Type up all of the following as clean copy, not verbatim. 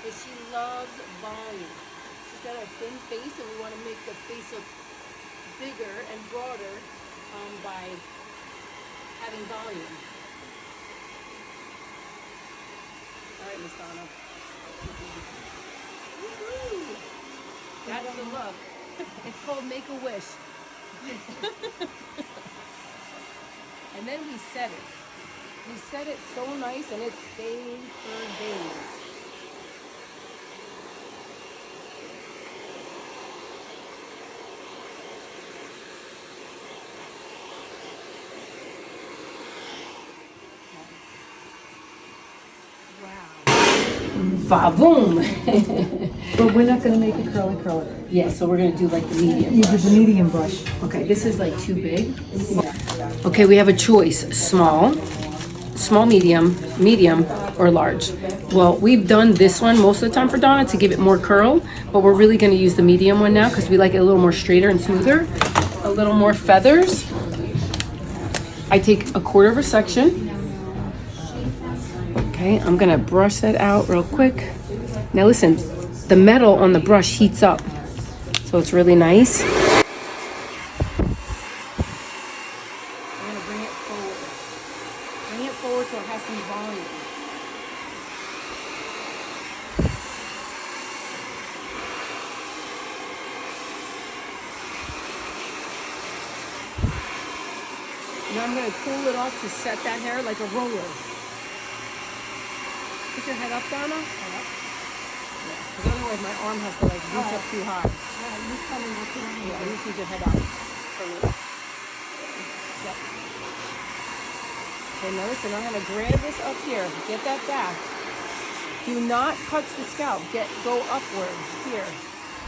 but she loves volume. She's got a thin face, and we want to make the face look bigger and broader by having volume. All right, Miss Donna. Woo-hoo. That's the look. It's called Make a Wish. And then we set it. We set it so nice, and it stayed for days. Ba-boom! But we're not gonna make it curly curly. Yeah, so we're gonna do like the medium. Use the medium brush. Okay, this is like too big. Okay, we have a choice: small, medium, or large. Well, we've done this one most of the time for Donna to give it more curl, but we're really gonna use the medium one now because we like it a little more straighter and smoother, a little more feathers. I take 1/4 of a section. Okay, I'm gonna brush that out real quick. Now listen, the metal on the brush heats up, so it's really nice. I'm gonna bring it forward. Bring it forward so it has some volume. Now I'm gonna pull it off to set that hair like a roller. Put your head up, Donna. Head up. Yeah, because otherwise my arm has to like reach up too high. You tell me what you want to do. Yeah, you just need your head up. Yep. Okay, now listen, I'm gonna grab this up here. Get that back. Do not touch the scalp. Go upward here.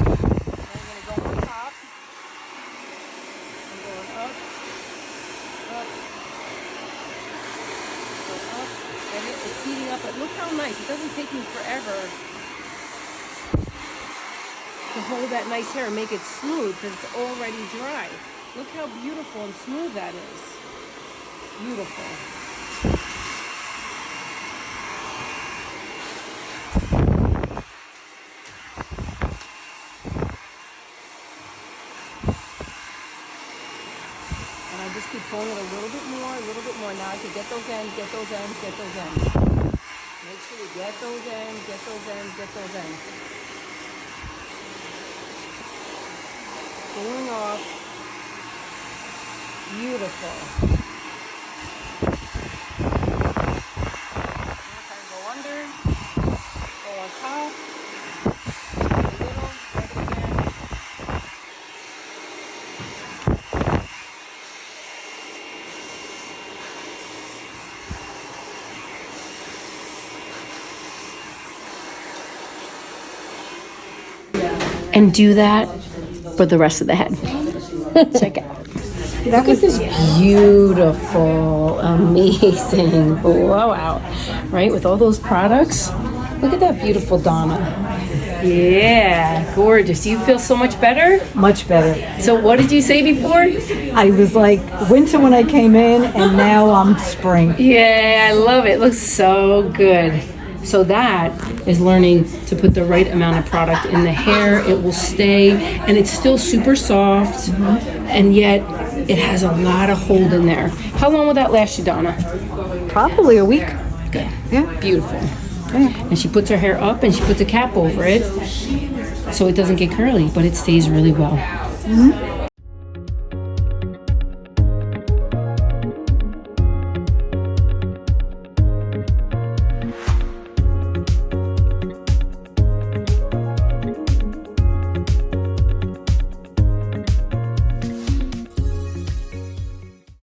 Then I'm gonna go on top. I'm going up. Up. Go up. It's heating up, but look how nice. It doesn't take me forever to hold that nice hair and make it smooth because it's already dry. Look how beautiful and smooth that is. Beautiful. And I just keep pulling it a little bit more. Now I can get those ends, get those ends, get those ends. Make sure you get those ends, get those ends, get those ends. Pulling off. Beautiful. Now try to go under, go on top, a little, get it again. And do that for the rest of the head. Check out. Look at this beautiful, amazing blowout, right? With all those products. Look at that beautiful Donna. Yeah, gorgeous. You feel so much better? Much better. So what did you say before? I was like winter when I came in, and now I'm spring. Yeah, I love it. It looks so good. So that is learning to put the right amount of product in the hair. It will stay, and it's still super soft, and yet it has a lot of hold in there. How long will that last you, Donna? Probably a week. Good. Yeah. Beautiful. Yeah. And she puts her hair up, and she puts a cap over it, so it doesn't get curly, but it stays really well.